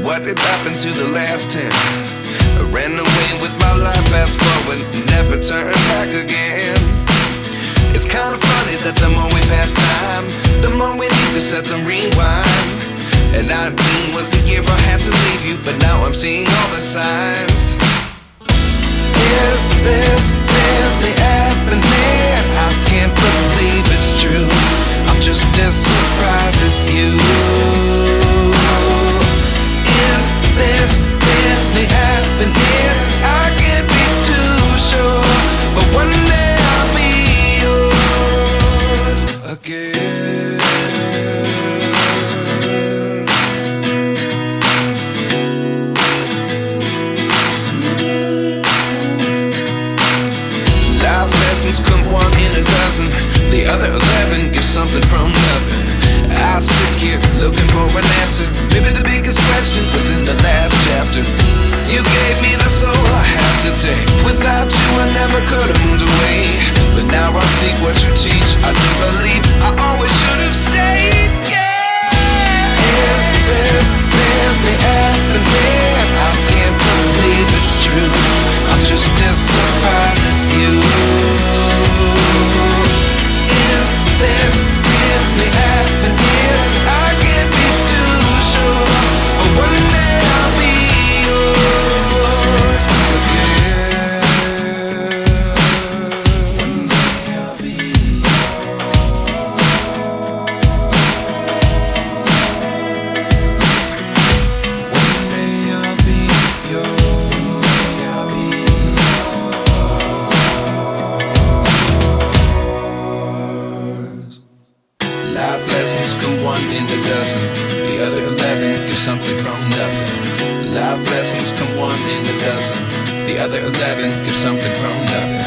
what did happen to the last 10? I ran away with my life, fast forward, never turn back again. It's kinda funny that the more we pass time, the more we need to set the rewind. And 19 was the year I had to leave you, but now I'm seeing all the signs. Is this really happening? I can't believe it's true. I'm just as surprised as you. Is this really happening? I can't be too sure, but one day I'll be yours again. Life lessons come one in a dozen. The other 11 give something from nothing. I sit here looking for an answer. Maybe the biggest question was in the last chapter. You gave me the soul I have today. Without you I never could have moved away. But now I see what you teach. I do believe I always should have stayed. Yeah. Is this really happening? I can't believe it's true. I'm just as surprised as you. Is this really happening? I can't be too sure, but one day I'll be yours again. One day I'll be One day I'll be yours. I'll be yours. Life lessons come one in a dozen. The other 11 give something from nothing. Life lessons come one in a dozen. The other 11 give something from nothing.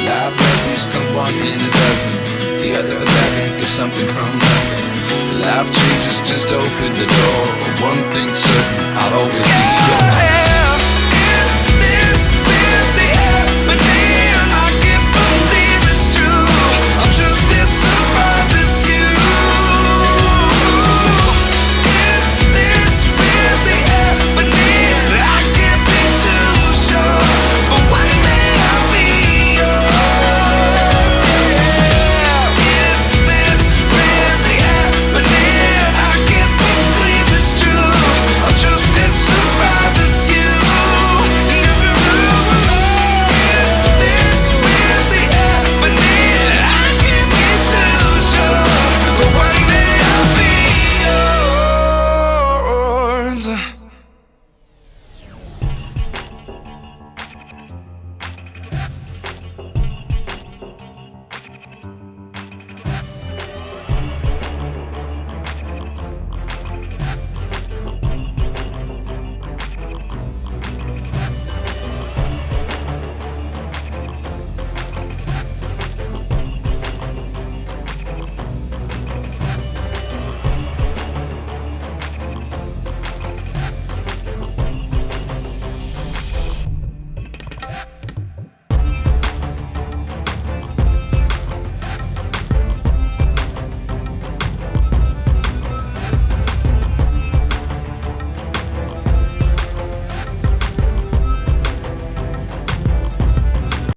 Life lessons come one in a dozen. The other 11 give something from nothing. Life changes just open the door. One thing's certain, I'll always